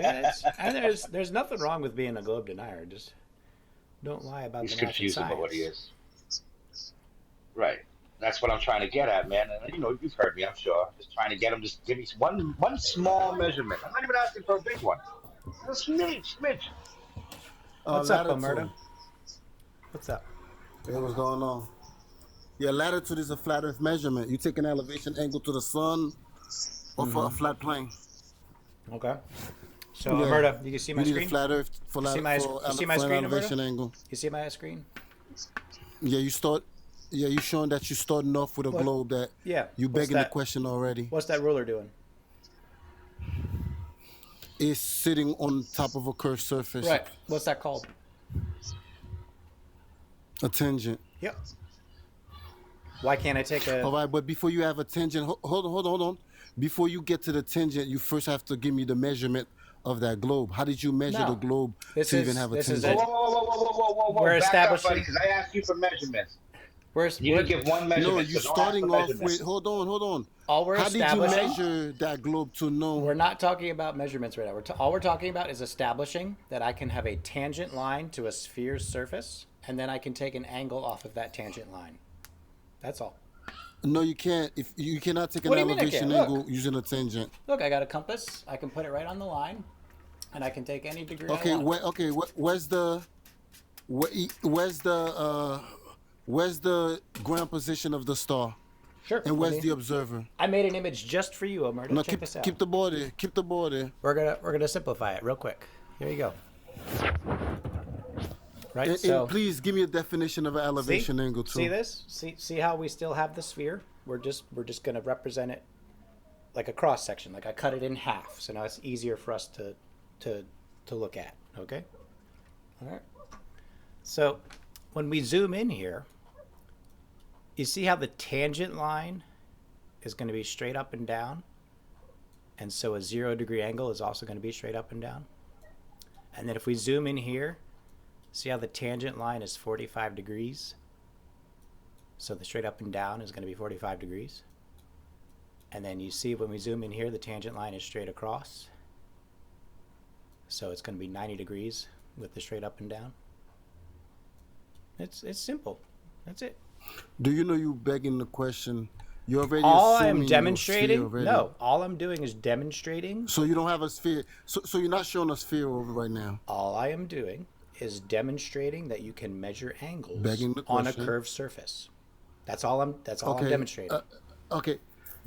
I mean, there's nothing wrong with being a globe denier. Just don't lie about He's the math and confused about what he science. is. Right. That's what I'm trying to get at, man. And you've heard me, I'm sure. Just trying to get him. Just give me one small measurement. I'm not even asking for a big one. Just a smidge, smidge. What's up, Omerta? Latitude. What's up? Hey, what's going on? Yeah, latitude is a flat Earth measurement. You take an elevation angle to the sun or for a flat plane. Okay. So, Yeah, Omerta, you can see my you need a screen. flat Earth You see my you see my for an screen, Omerta? elevation angle. You see my screen? Yeah, you start. Yeah, you showing that you're starting off with a What? globe that Yeah. you What's begging the that? question already. What's that ruler doing? Is sitting on top of a curved surface, Right. What's that called? a tangent. Yep. Why can't I take All a? right, but before you have a tangent, hold on. Before you get to the tangent, you first have to give me the measurement of that globe. How did you measure the No. globe This to even is have a this is Whoa, a whoa, tangent? whoa, whoa, whoa, whoa, whoa, whoa, we're whoa. Back up, buddy, establishing because I asked you for measurements. we're You we're didn't give one No, measurement, you so don't ask for starting off with. measurements. Hold on. all we're How did you establishing. measure that globe to know? We're not talking about measurements right now. All we're talking about is establishing that I can have a tangent line to a sphere's surface, and then I can take an angle off of that tangent line. That's all. No, you can't. If you cannot take an What do you mean I elevation can't? Look. angle using a tangent. Look, I got a compass. I can put it right on the line, and I can take any degree I Okay, want. where's the where's the where's the ground position of the star, Sure. and where's the observer? I made an image just for you, Omerta. No, Check this out. keep the board there. Keep the board there. We're gonna simplify it real quick. Here you go. Right. And So please give me a definition of an see, elevation angle too. see this? See how we still have the sphere? We're just gonna represent it like a cross section. Like I cut it in half, so now it's easier for us to look at. Okay. All right. So when we zoom in here, you see how the tangent line is going to be straight up and down, and so a 0-degree angle is also going to be straight up and down. And then if we zoom in here, see how the tangent line is 45 degrees? So the straight up and down is going to be 45 degrees. And then you see when we zoom in here, the tangent line is straight across. So it's going to be 90 degrees with the straight up and down. It's simple. That's it. Do you know you begging the question? You already All assuming I'm your demonstrating, sphere already. no, all I'm doing is demonstrating. So you don't have a sphere. So you're not showing a sphere over right now. All I am doing is demonstrating that you can measure angles Begging the on a question. curved surface. That's all I'm Okay. demonstrating. Okay.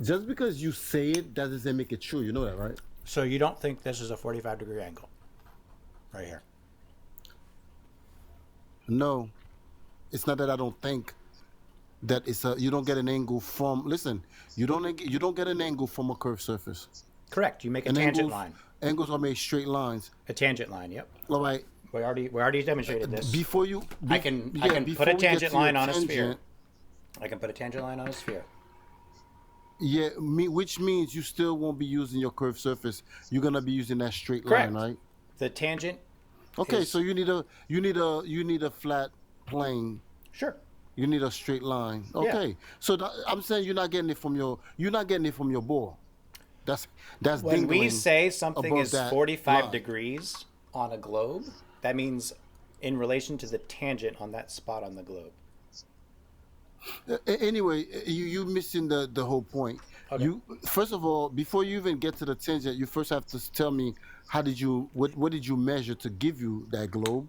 Just because you say it, that doesn't make it true. You know that, right? So you don't think this is a 45-degree angle? Right here. No, it's not that I don't think that it's a. You don't get an angle from. Listen, you don't get an angle from a curved surface. Correct. You make a And tangent angles, line. angles are made straight lines. A tangent line, yep. All right. We already demonstrated this. Before you, I can yeah, put a before we get tangent to your line on a sphere. tangent, I can put a tangent line on a sphere. Yeah, which means you still won't be using your curved surface. You're gonna be using that straight Correct. line, right? The tangent. Okay, is- so you need a flat plane. Sure. You need a straight line. Okay, so I'm saying you're not getting it from your ball. That's When we dingling say something above is that 45 line. degrees on a globe, that means in relation to the tangent on that spot on the globe. Anyway, you missing the whole point. Okay. You first of all, before you even get to the tangent, you first have to tell me what did you measure to give you that globe?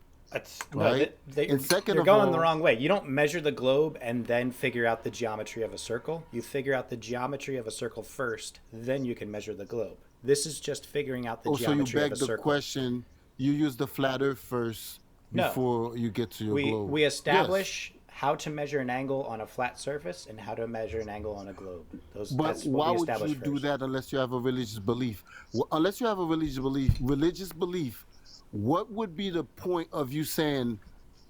Right. And second you're of going the all- wrong way. You don't measure the globe and then figure out the geometry of a circle. You figure out the geometry of a circle first, then you can measure the globe. This is just figuring out the Oh, so you geometry beg of a the circle. question. You use the flat Earth first No. before you get to your globe. We Yes. establish how to measure an angle on a flat surface and how to measure an angle on a globe. But That's why what we would establish you do first. that unless you have a religious belief? Unless you have a religious belief, what would be the point of you saying,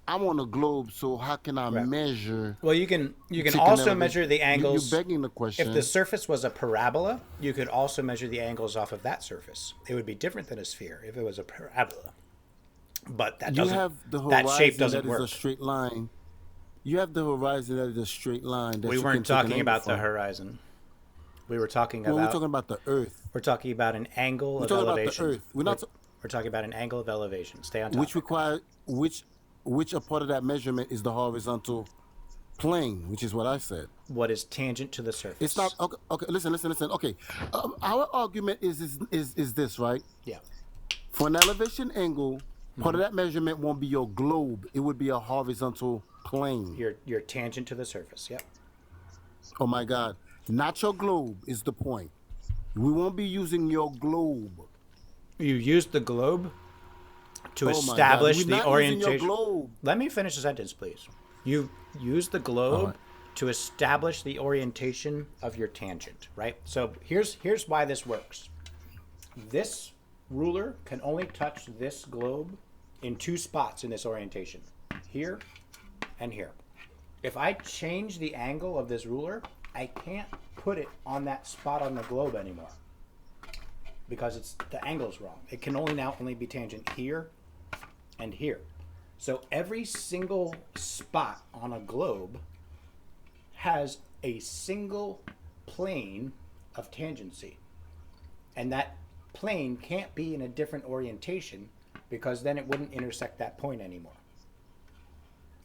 "I'm on a globe, so how can I Right. measure?" Well, you can Take an also elevation? measure the angles. You're begging the question. If the surface was a parabola, you could also measure the angles off of that surface. It would be different than a sphere if it was a parabola. But that You doesn't. have the That shape horizon doesn't that is work. a straight line. You have the horizon that is a straight line. That We you weren't can take an talking angle about the from. horizon. We were talking Well, about. we're talking about the Earth. We're talking about an angle We're of talking about the elevation. Earth. We're not. We're talking about an angle of elevation. Stay on top. Which require which a part of that measurement is the horizontal plane, which is what I said. What is tangent to the surface? It's not okay. Okay, listen. Okay, our argument is this, right? Yeah. For an elevation angle, part of that measurement won't be your globe. It would be a horizontal plane. Your tangent to the surface. Yep. Oh my God! Not your globe is the point. We won't be using your globe. You use the globe to Oh my God. establish We're the not using orientation. your globe. Let me finish the sentence, please. You use the globe All right. to establish the orientation of your tangent, right? So here's why this works. This ruler can only touch this globe in two spots in this orientation, here and here. If I change the angle of this ruler, I can't put it on that spot on the globe anymore because the angle's wrong. It can only be tangent here and here. So every single spot on a globe has a single plane of tangency. And that plane can't be in a different orientation because then it wouldn't intersect that point anymore.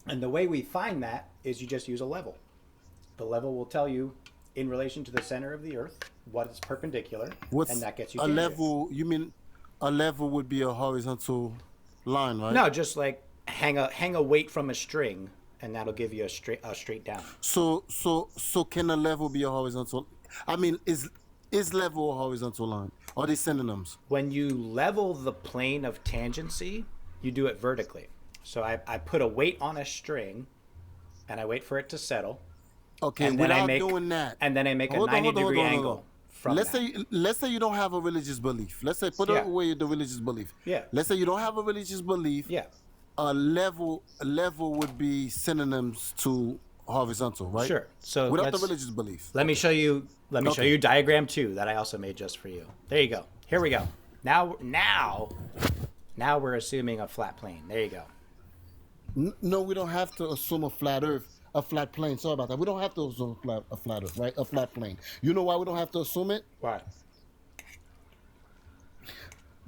And the way we find that is you just use a level. The level will tell you in relation to the center of the earth what is perpendicular, and that gets you a tangent. level? You mean a level would be a horizontal line, right? No, just like hang a weight from a string, and that'll give you a straight down. So can a level be a horizontal? I mean, is level a horizontal line? Are they synonyms? When you level the plane of tangency, you do it vertically. So I put a weight on a string, and I wait for it to settle. Okay, And then without doing that, and then I make a Hold on, 90-degree hold on. angle from let's that. say you don't have a religious belief. Let's say put Yeah. away the religious belief. Yeah. Let's say you don't have a religious belief. Yeah, A level would be synonyms to horizontal, right? sure. So without the let's- religious belief. Let me show you. Let me show Okay. you diagram 2 that I also made just for you. There you go. Here we go. Now we're assuming a flat plane. There you go. No, we don't have to assume a flat Earth, a flat plane. Sorry about that. We don't have to assume a flat Earth, right? A flat plane. You know why we don't have to assume it? Why?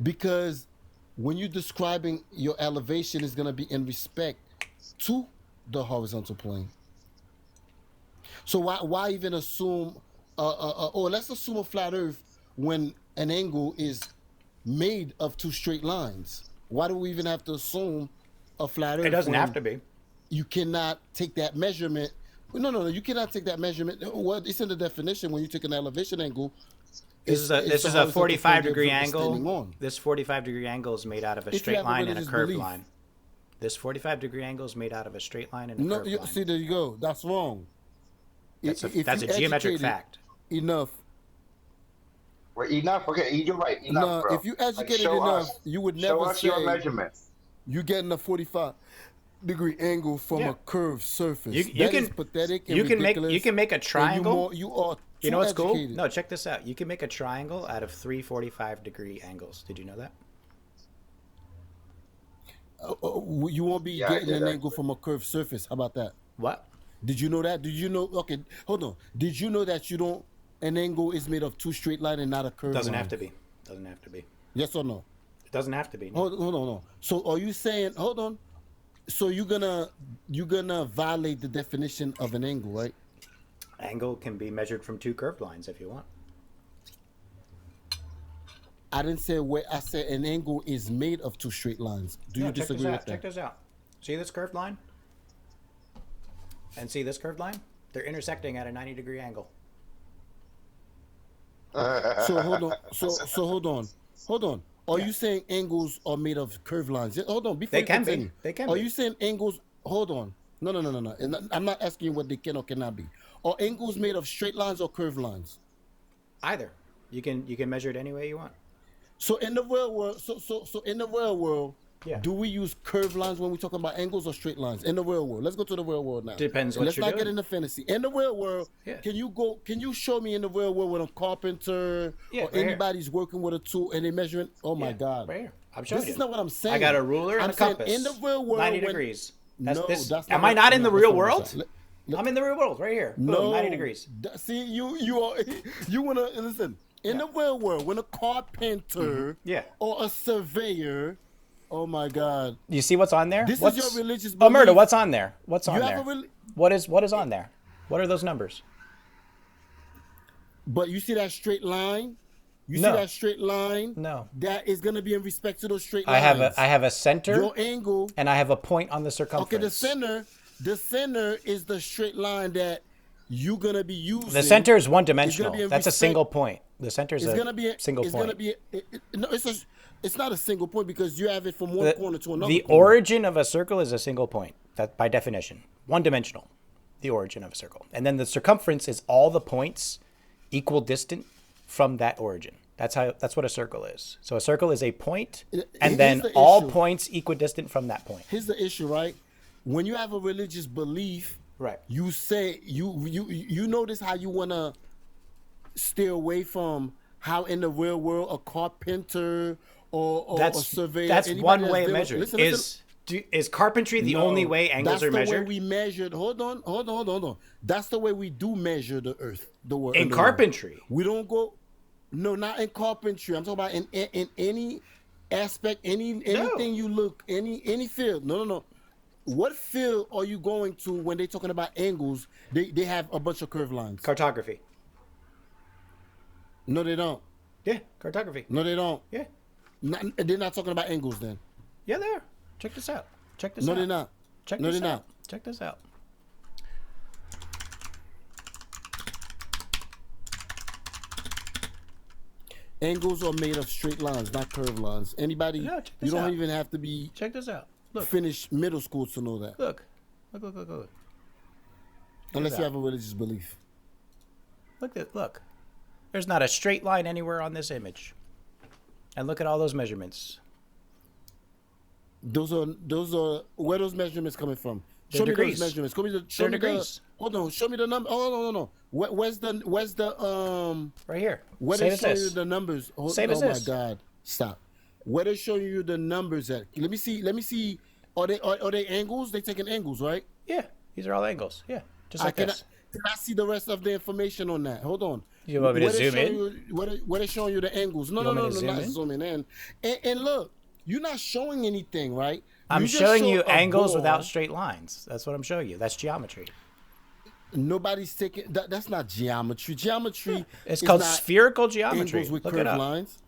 Because when you're describing your elevation is going to be in respect to the horizontal plane. So why even assume or let's assume a flat Earth when an angle is made of two straight lines? Why do we even have to assume a flat Earth? It doesn't when have to be. You cannot take that measurement. No. You cannot take that measurement. Well, it's in the definition when you take an elevation angle. This is a horizontal plane 45-degree that it's standing angle. on. This 45-degree angle is made out of a If you straight have a line and a religious curved belief. line. This 45-degree angle is made out of a straight line and a No, curved line. see, there you go. That's wrong. That's If a you geometric educated fact. Enough. Well, enough. Okay, you're right. Enough, No, bro. if you educated show enough, us. you would Show never us say your measurement. you're getting a 45-degree angle from Yeah. a curved surface. You That can is pathetic and you can ridiculous. make a and triangle. You are You know too what's cool? educated. No, check this out. You can make a triangle out of 3 45-degree angles. Did you know that? You won't be Yeah, I getting did, an actually. angle from a curved surface. How about that? What? Did you know that? Did you know? Okay, hold on. Did you know that you don't? An angle is made of two straight line and not a curved Doesn't line? have to be. Doesn't have to be. Yes or no? It doesn't have to be. No. Hold on. So are you saying? Hold on. So you're gonna violate the definition of an angle, right? Angle can be measured from 2 curved lines if you want. I didn't say where. I said an angle is made of two straight lines. Do you No, check disagree this with out. that? Check this out. See this curved line? And see this curved line? They're intersecting at a 90-degree angle. So hold on. So hold on. Are you saying angles are made of curved lines? Yeah, hold on. Before They you can be. continue. They can Are be. you saying angles? Hold on. No. And I'm not asking you what they can or cannot be. Are angles made of straight lines or curved lines? Either. You can measure it any way you want. So in the real world, so in the real world, Yeah. do we use curved lines when we talk about angles or straight lines? In the real world, let's go to the real world now. Depends And what let's you're not get doing. into fantasy. In the real world, Yeah. can you show me in the real world when a carpenter Yeah, or right here. anybody's working with a tool and they measuring? Oh my Yeah, God! Right here. I'm showing This you. is not what I'm saying. I got a ruler and I'm a saying compass. in the real world, 90 when- degrees. No, That's that's am not I not in the that's real not what I'm world? saying. I'm in the real world right here. Boom, No, 90 degrees. See, you wanna listen. In the real world, when a carpenter Yeah. or a surveyor, oh my God, You see what's on there? this What's, is your religious Oh, belief. Murder, what's on there? What's on You there? have a What is on there? What are those numbers? But you see that straight line? You No. see that straight line? No. That is gonna be in respect to those straight I lines. have a center Your angle. and I have a point on the circumference. Okay, the center is the straight line that you're gonna be using. The center is one It's gonna dimensional. be in That's a respect- single point. The center is It's a gonna be single it's point. gonna be no. It's not a single point because you have it from one corner to another. The corner. origin of a circle is a single point. That by definition, one dimensional. The origin of a circle, and then the circumference is all the points equal distant from that origin. That's what a circle is. So a circle is a point, and then Here's the all issue. points equidistant from that point. Here's the issue, right? When you have a religious belief, Right. you say you notice how you wanna stay away from how in the real world a carpenter or a surveyor. That's anybody one that's way of dealing- measuring. Listen. Is carpentry the No, only way angles are That's the measured? way we measured. Hold on. That's the way we do measure the earth, the world. In carpentry. we don't go. No, not in carpentry. I'm talking about in any aspect, anything you look, any field. No. What field are you going to when they're talking about angles? They have a bunch of curved lines. Cartography. No, they don't. Yeah, cartography. No, they don't. Yeah. They're not talking about angles then. Yeah, they are. Check this out. Check this No, out. they're not. Check No, this they're out. not. Check this out. Angles are made of straight lines, not curved lines. Anybody, No, check you this don't out. even have to be Check this out. Look. finished middle school to know that, Look. Look. unless that. you have a religious belief. Look. There's not a straight line anywhere on this image. And look at all those measurements. Those are where those measurements coming from. They're Show me degrees. those measurements. Show They're me degrees. Hold on. Show me the number. Oh no. Where's the Right here. where Same they as show you this. the numbers? Same as this. My God! Stop. Where they showing you the numbers at? Let me see. Are they angles? They taking angles, right? Yeah. These are all angles. Yeah. Just like Can this. I see the rest of the information on that? Hold on. You want me to Where they zoom showing in? you- where they showing you the angles? No, You want me to not zoom in? zooming in. And look, you're not showing anything, right? I'm You just showing show you a angles ball. without straight lines. That's what I'm showing you. That's geometry. Nobody's taking that's not geometry. Geometry It's is called not spherical geometry. angles with Look it curved up. lines.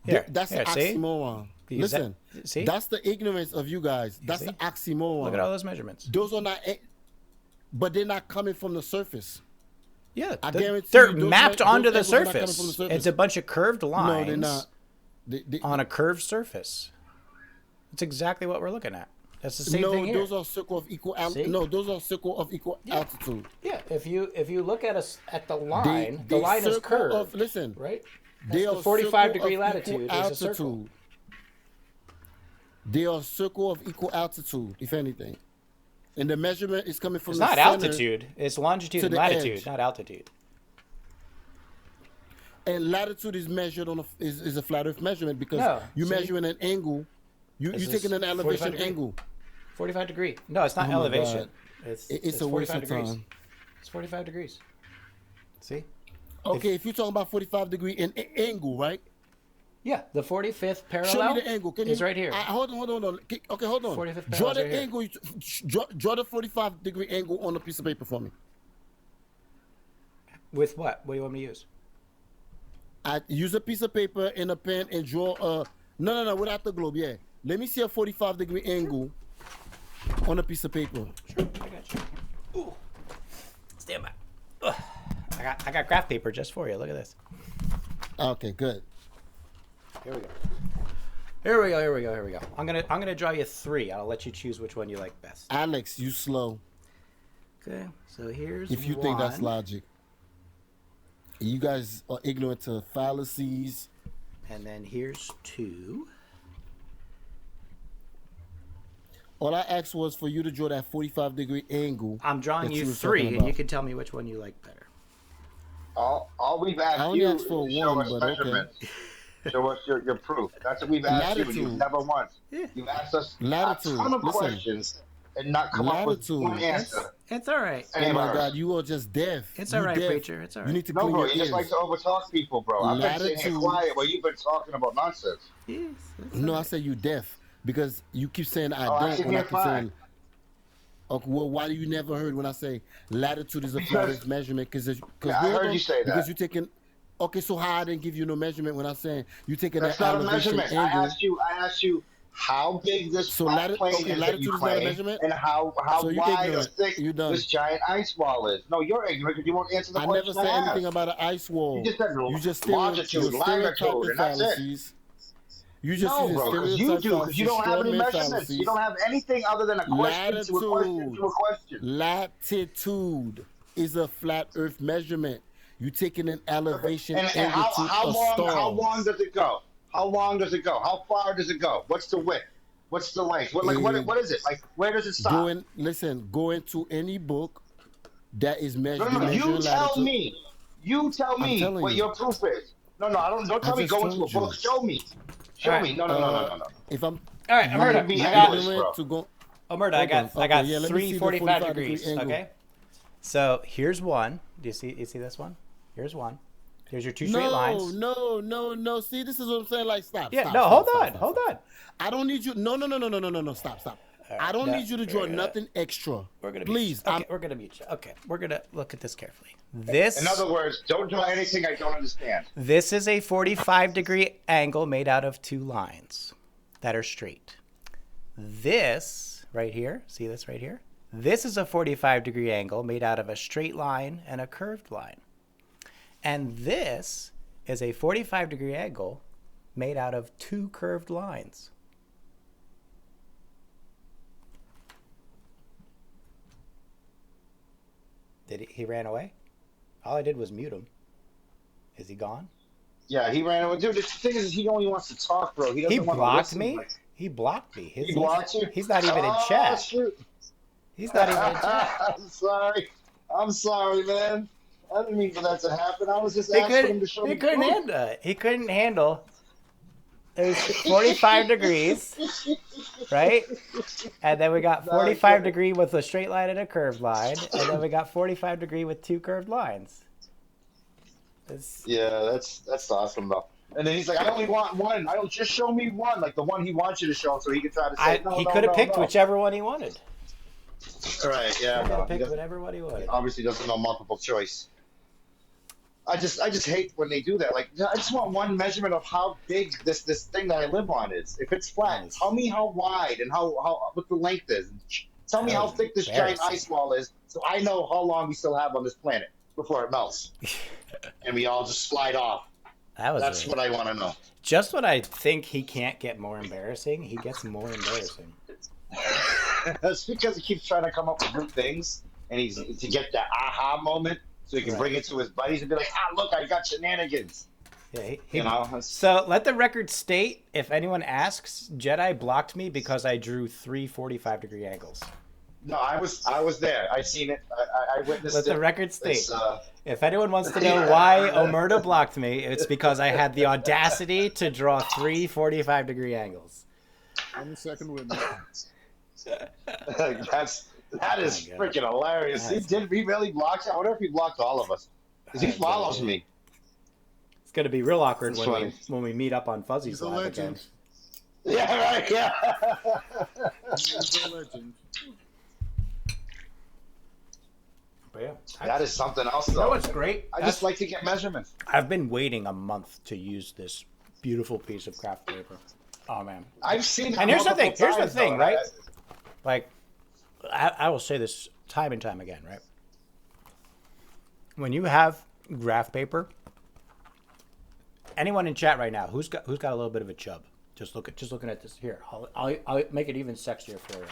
Here, That's here, the see? oxymoron. Is that- Listen, see? that's the ignorance of you guys. That's see? the oxymoron. Look at all those measurements. Those are not, but they're not coming from the surface. Yeah, I guarantee they're you those mapped those onto the angles are not coming surface. from the surface. It's a bunch of curved lines No, they're not. They- on a curved surface. It's exactly what we're looking at. That's the same no, thing here. those are circle of equal See? No, those are circle of equal altitude. Yeah, if you look at us at the line, the They line is circle curved. listen, right? they That's are the 45-degree circle of latitude equal is a circle. altitude. They are circle of equal altitude, if anything, and the measurement is coming from It's the not center altitude. It's longitude to and the latitude, edge. not altitude. And latitude is measured on is a flat Earth measurement because No, you're see? measuring an angle. You This taking is an elevation 45 degree. angle. 45 degree. No, it's not Oh my elevation. God. It's It's a waste 45 of degrees. time. It's 45 degrees. See? Okay, if you're talking about 45-degree in angle, right? Yeah, the 45th parallel Show me the angle. Can is you, right here. Hold on. Okay, hold on. 45th Draw parallel's the right here. angle. Draw the 45-degree angle on a piece of paper for me. With what? What do you want me to use? I use a piece of paper and a pen and draw a. No, without the globe. Yeah. Let me see a 45-degree angle on a piece of paper. Sure, I got you. Ooh. Stand by. Ugh. I got graph paper just for you. Look at this. Okay, good. Here we go. I'm gonna draw you 3. I'll let you choose which one you like best. Alex, you slow. Okay, so here's If you think that's one. logic. You guys are ignorant to fallacies. And then here's 2. All I asked was for you to draw that 45-degree angle. I'm drawing that you was 3, talking and about. you can tell me which one you like better. All we've asked I only you asked for is show one, us but okay. measurements. Show us your proof. That's what we've asked you. Latitude. You've never once. Yeah. You've asked us Latitude. a ton of Listen. questions and not come up with Latitude. one answer. It's all right. Any Oh of my ours. God, you are just deaf. It's You all right, deaf. preacher. It's all You right. need to No, clean bro, your you just like ears. to overtalk people, bro. I've been sitting here Latitude. quiet while you've been talking about nonsense. Yes, it's all No, I right. say you deaf because you keep saying I Oh, I don't can when I hear keep fine. saying. Okay, well, why do you never heard when I say latitude is a flat Because Earth measurement? Because yeah, I hold heard you on, say because that. you taking. Okay, so how I didn't give you no measurement when I'm saying you taking an That's not a elevation measurement. angle. I asked you how big this So flat plane okay, is that you latitude is not a claim, measurement. and how So you wide or ignorant. thick You done. this giant ice wall is. No, you're ignorant because you won't answer the I never question I said anything asked. about an ice You wall. just said You just longitude, you're longitude, stereotyping and that's it. fallacies. You just No, using bro, because you stereotype do, because you fallacies, don't have straw any man measurements. You don't fallacies. have anything other than a question to a question Latitude. to a question. Latitude is a flat Earth measurement. You taking an Okay. elevation And angle to a how star. long does it go? How long does it go? How far does it go? What's the width? What's the length? Eh, What is it? Like where does it stop? go into any book that is No, no, no. You measuring tell latitude. me. You tell I'm me telling what you. your proof is. No, no, I don't I tell me just go into a told book. you. Show me. All Show right. me. No, no, no, no, no, no. If I'm All right, That Alberta. would be you I got endless, ignorant bro. to go. Alberta. Hold on. I Okay, got yeah, let me three see the 45-degree. angle. Okay. So here's one. Do you see this one? Here's one. Here's your two straight lines. No. See, this is what I'm saying. Like, Yeah. No. Hold on. Hold stop. on. I don't need you. No. Stop. I don't No, need you to draw nothing extra. We're gonna Please. mute you. Okay, we're gonna mute you. Okay, we're gonna look at this carefully. In other words, don't draw anything I don't understand. This is a 45-degree angle made out of two lines that are straight. This right here, see this right here? This is a 45-degree angle made out of a straight line and a curved line. And this is a 45-degree angle made out of two curved lines. He ran away? All I did was mute him. Is he gone? Yeah, he ran away. Dude, the thing is, he only wants to talk, bro. He He doesn't want to blocked listen. me. Like, He blocked me. he blocked you. He's not even in Oh, chat. shoot. He's not even in chat. I'm sorry. I'm sorry, man. I didn't mean for that to happen. I was just He asking him to show me couldn't proof. handle it. He couldn't handle. It was 45 degrees, right? And then we got 45 degree with a straight line and a curved line, and then we got 45 degree with two curved lines. Yeah, that's awesome though. And then he's like, I only want one. I don't just show me one, like the one he wants you to show, so he can try to say no. He no, could have no, picked no. whichever one he wanted. Right? Yeah. He could No, have he picked doesn't, whatever one he wanted. obviously doesn't know multiple choice. I just hate when they do that. Like, I just want one measurement of how big this thing that I live on is. If it's flat, Nice. tell me how wide and how what the length is. Tell me That how was thick this giant embarrassing. ice wall is, so I know how long we still have on this planet before it melts, and we all just slide off. That's what I want to know. Just when I think he can't get more embarrassing, he gets more embarrassing. That's because he keeps trying to come up with new things, and he's to get that aha moment, so he can bring it to his buddies and be like, "Ah, look, I got shenanigans." Yeah, You know. So let the record state, if anyone asks, Jedi blocked me because I drew three 45-degree angles. No, I was there. I seen it. I witnessed Let it. the record state. It's, If anyone wants to know why Omerta blocked me, it's because I had the audacity to draw three 45-degree angles. I'm the second witness. that is God. freaking hilarious. He really blocked. I wonder if he blocked all of us. Because he follows me. It's going to be real awkward That's when we meet up on Fuzzy's He's a Live again. legend. Yeah, right. Yeah. He's a legend. But yeah, That is something else, you know though. what's great? I just like to get measurements. I've been waiting a month to use this beautiful piece of craft paper. Oh man! I've seen it. And here's the multiple thing. Here's the times, thing, though, right? Like, I will say this time and time again, right? When you have graph paper, anyone in chat right now who's got a little bit of a chub, just looking at this here. I'll make it even sexier for you.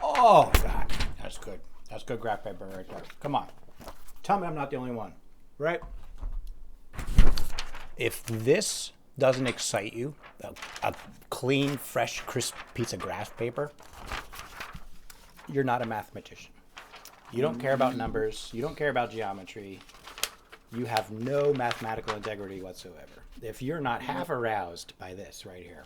Oh God, that's good. That's good graph paper right there. Come on, tell me I'm not the only one, right? If this doesn't excite you, a clean, fresh, crisp piece of graph paper, you're not a mathematician. You don't care about numbers. You don't care about geometry. You have no mathematical integrity whatsoever. If you're not half aroused by this right here,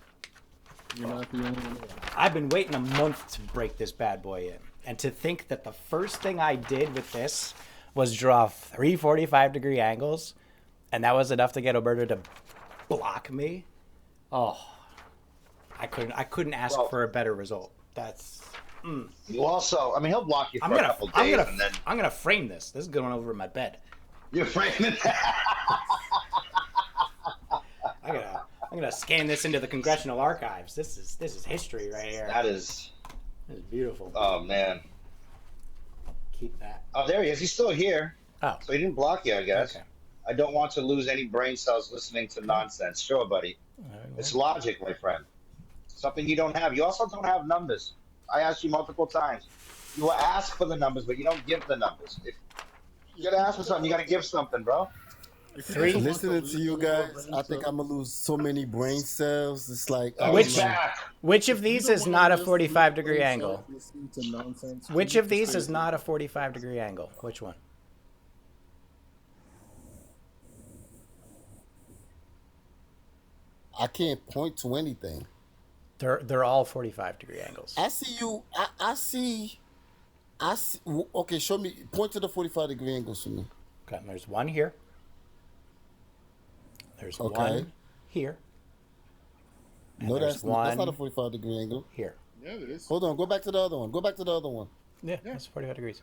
You're not the only one. I've been waiting a month to break this bad boy in. And to think that the first thing I did with this was draw 345-degree angles, and that was enough to get Alberto to block me. Oh, I couldn't ask for a better result. That's. You also, I mean, he'll block you for a couple days, and then I'm gonna frame this. This is going over my bed. you're framing. I'm gonna scan this into the congressional archives. This is history right here. This is beautiful. Oh man. Keep that. Oh, there he is. He's still here. Oh, so he didn't block you, I guess. Okay. I don't want to lose any brain cells listening to nonsense. Sure, buddy. It's logic, my friend. Something you don't have. You also don't have numbers. I asked you multiple times. You will ask for the numbers, but you don't give the numbers. If you gotta ask for something, you gotta give something, bro. Listening to you guys, I think I'm gonna lose so many brain cells. It's like which of these is not a 45-degree angle? Which of these is not a 45-degree angle? Which one? I can't point to anything. They're all 45-degree angles. I see you. I see. Okay, show me. Point to the 45-degree angles for me. Okay, there's one here. There's one here. No, that's not a 45-degree angle. Here. Yeah, it is. Hold on. Go back to the other one. Go back to the other one. Yeah, that's 45 degrees.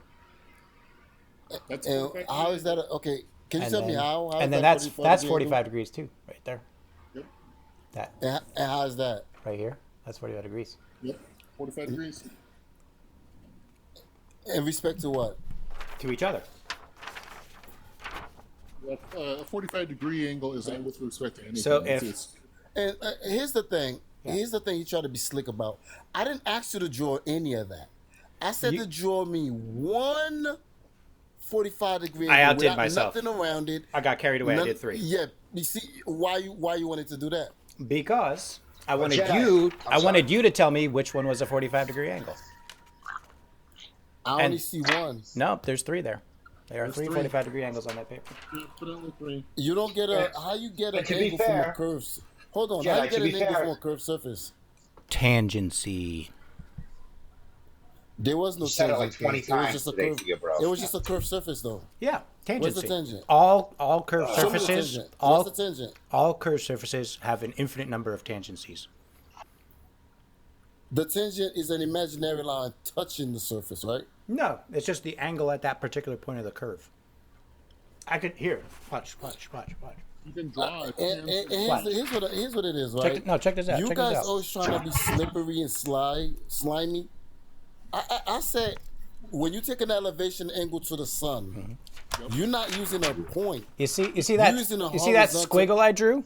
That's how is that? Okay, can you tell me how? And then that's 45 degrees too, right there. Yep. That. And how is that? Right here. That's 45 degrees. Yep. 45 degrees. In respect to what? To each other. A 45-degree angle is with respect to anything. So here's the thing. Yeah. Here's the thing you try to be slick about. I didn't ask you to draw any of that. I said to draw me one 45-degree angle. I outdid myself. Nothing around it. I got carried away. I did 3. Yeah. You see why you wanted to do that? Because I wanted you to tell me which one was a 45-degree angle. I only see one. Nope, there's 3 there. There are 3 45-degree angles on that paper. You don't get how you get an angle from a curve. Hold on, how you get an angle from a curved surface? Tangency. There was no tangent. Like 20 it was just a curve. It was just a curved surface, though. Yeah, tangency. What's the tangent? All curved surfaces. What's the tangent? All curved surfaces have an infinite number of tangencies. The tangent is an imaginary line touching the surface, right? No, it's just the angle at that particular point of the curve. I could watch. You can draw. Here's what it is, right? Check this out. You guys always trying to be slippery and slimy. I said, when you take an elevation angle to the sun, you're not using a point. You see that squiggle I drew?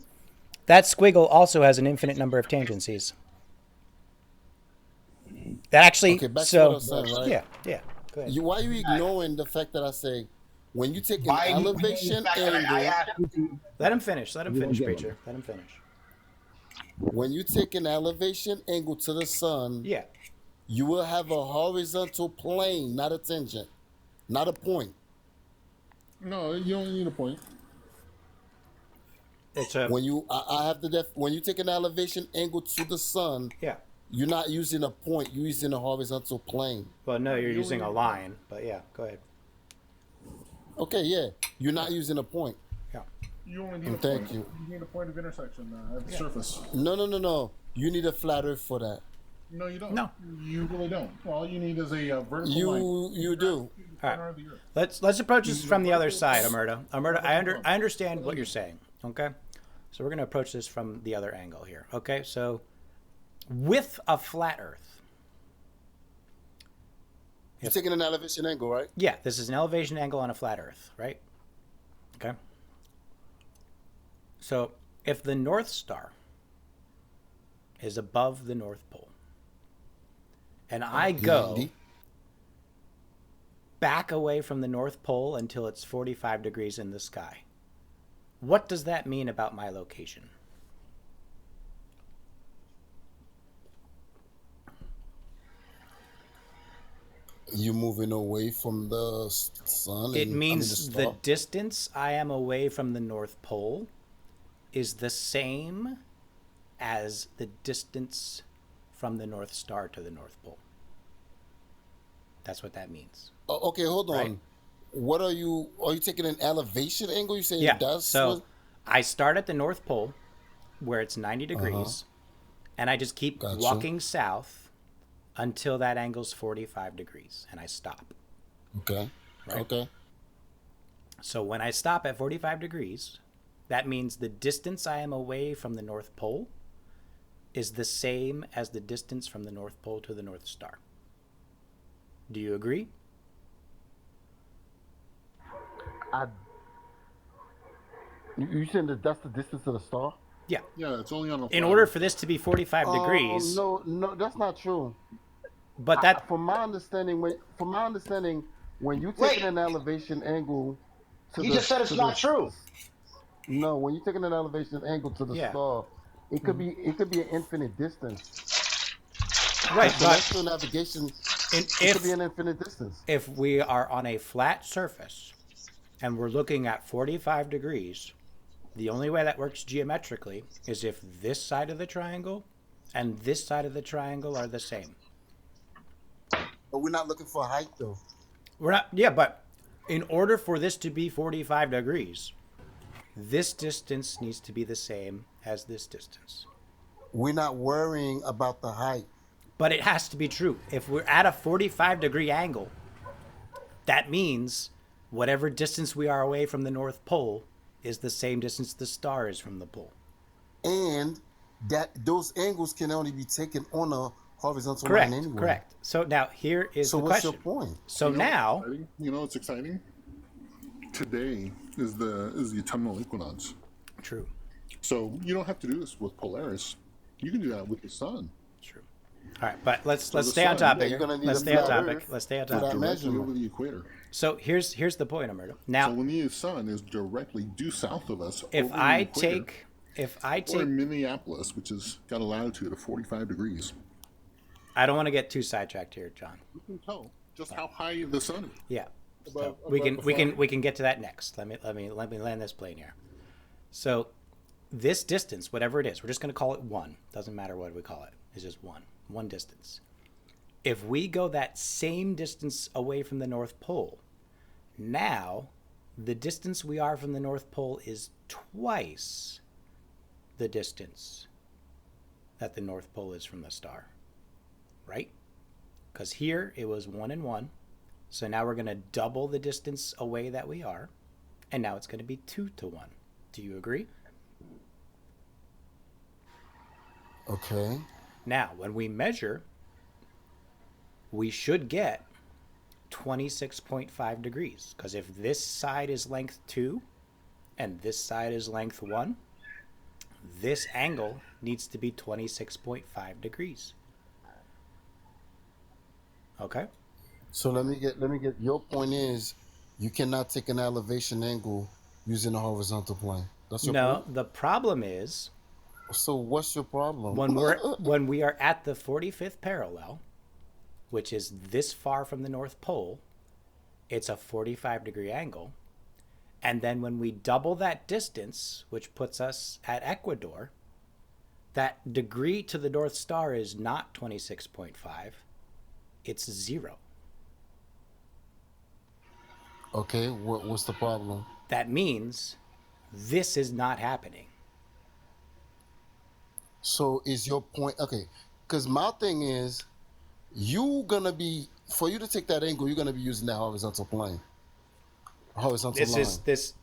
That squiggle also has an infinite number of tangencies. That actually, back to what I was saying, right? Yeah. Go ahead. Why are you ignoring the fact that I say when you take an elevation angle? Let him finish, preacher. Let him finish. When you take an elevation angle to the sun, you will have a horizontal plane, not a tangent, not a point. No, you don't need a point. When you take an elevation angle to the sun, you're not using a point. You're using a horizontal plane. Well, no, you're using a line. But yeah, go ahead. Okay, yeah. You're not using a point. Yeah. You only need Thank you. You need a point of intersection at the surface. No. You need a flat earth for that. No, you don't. No. You really don't. All you need is a vertical line. You do. All right. Let's approach this from the other side, Omerta. I understand what you're saying. Okay. So we're going to approach this from the other angle here. Okay. So with a flat earth. You're taking an elevation angle, right? Yeah, this is an elevation angle on a flat earth, right? Okay. So if the North Star is above the North Pole, and I go back away from the North Pole until it's 45 degrees in the sky, what does that mean about my location? You moving away from the sun? It means the distance I am away from the North Pole is the same as the distance from the North Star to the North Pole. That's what that means. Okay, hold on. Right. What are you taking an elevation angle? You saying Yeah. that's So what? I start at the North Pole where it's 90 degrees, and I just keep Gotcha. walking south until that angle's 45 degrees, and I stop. Okay. Right. Okay. So when I stop at 45 degrees, that means the distance I am away from the North Pole is the same as the distance from the North Pole to the North Star. Do you agree? You saying that that's the distance of the star? Yeah. Yeah, it's only on a In flat order Earth. for this to be 45 degrees, No, that's not true. but that From my understanding, when you Wait. taking an elevation angle to You the just said it's to not the true. no, when you're taking an elevation angle to the Yeah. star, it could be an infinite distance. right, but Celestial navigation, it could be if an infinite distance. if we are on a flat surface and we're looking at 45 degrees, the only way that works geometrically is if this side of the triangle and this side of the triangle are the same. But we're not looking for height though. We're not, yeah, but in order for this to be 45 degrees, this distance needs to be the same as this distance. We're not worrying about the height. But it has to be true. If we're at a 45 degree angle, that means whatever distance we are away from the North Pole is the same distance the star is from the pole. And that those angles can only be taken on a horizontal Correct, line anyway. correct. So now here is So the what's question. your point? So now, You know what's exciting? Today is the autumnal equinox. true, So you don't have to do this with Polaris. You can do that with the sun. true. All right, but let's the stay on sun, topic. yeah, you're gonna need Let's a stay on flat topic. Earth Let's stay on for that topic. Directly measurement. over the equator. So here's the point, Alberto. So Now, when the sun is directly due south of us, if over the I equator, take or in Minneapolis, which has got a latitude of 45 degrees, I don't want to get too sidetracked here, John. you can tell just how high the sun is. Yeah. So Above- we above can the we can get to that next. Let me land this plane here. So this distance, whatever it is, we're just going to call it 1. Doesn't matter what we call it. It's just 1 distance. If we go that same distance away from the North Pole, now the distance we are from the North Pole is twice the distance that the North Pole is from the star. Right? Because here it was 1 and 1. So now we're going to double the distance away that we are. And now it's going to be 2 to 1. Do you agree? Okay. Now, when we measure, we should get 26.5 degrees. Because if this side is length 2 and this side is length 1, this angle needs to be 26.5 degrees. Okay? So let me get your point is you cannot take an elevation angle using a horizontal plane. That's your No, point? the problem is So what's your problem? when we are at the 45th parallel, which is this far from the North Pole, it's a 45 degree angle. And then when we double that distance, which puts us at Ecuador, that degree to the North Star is not 26.5, it's 0. Okay, what's the problem? That means this is not happening. So is your point okay? Because my thing is, for you to take that angle, you're gonna be using that horizontal plane, horizontal line.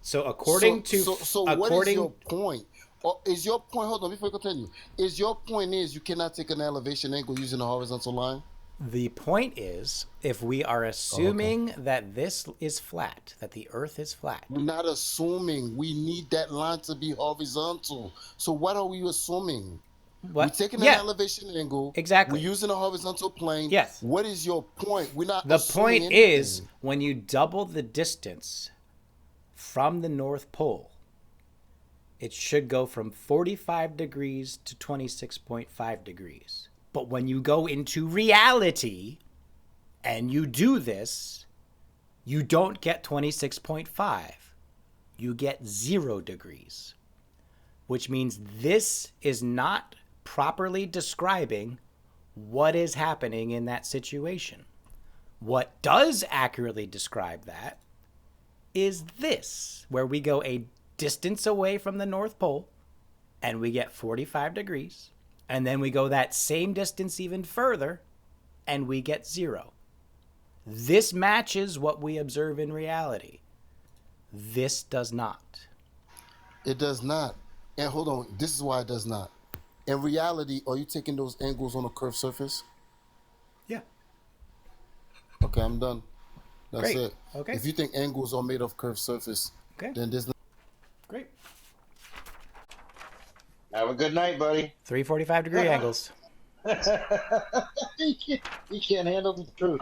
So according to what is your point? Or is your point? Hold on, before you continue. Is your point is you cannot take an elevation angle using a horizontal line? The point is, if we are assuming that this is flat, that the Earth is flat, We're not assuming. We need that line to be horizontal. So what are we assuming? We're taking an elevation angle. Exactly. We're using a horizontal plane. Yes. What is your point? We're not the assuming point anything. is when you double the distance from the North Pole, it should go from 45 degrees to 26.5 degrees. But when you go into reality and you do this, you don't get 26.5. You get 0 degrees, which means this is not properly describing what is happening in that situation. What does accurately describe that is this, where we go a distance away from the North Pole and we get 45 degrees, and then we go that same distance even further and we get 0. This matches what we observe in reality. This does not. It does not. And hold on, this is why it does not. In reality, are you taking those angles on a curved surface? Yeah. Okay, I'm done. That's Great. it. Okay. If you think angles are made of curved surface, Okay. then there's no. Great. Have a good night, buddy. 345 degree angles. You can't handle the truth.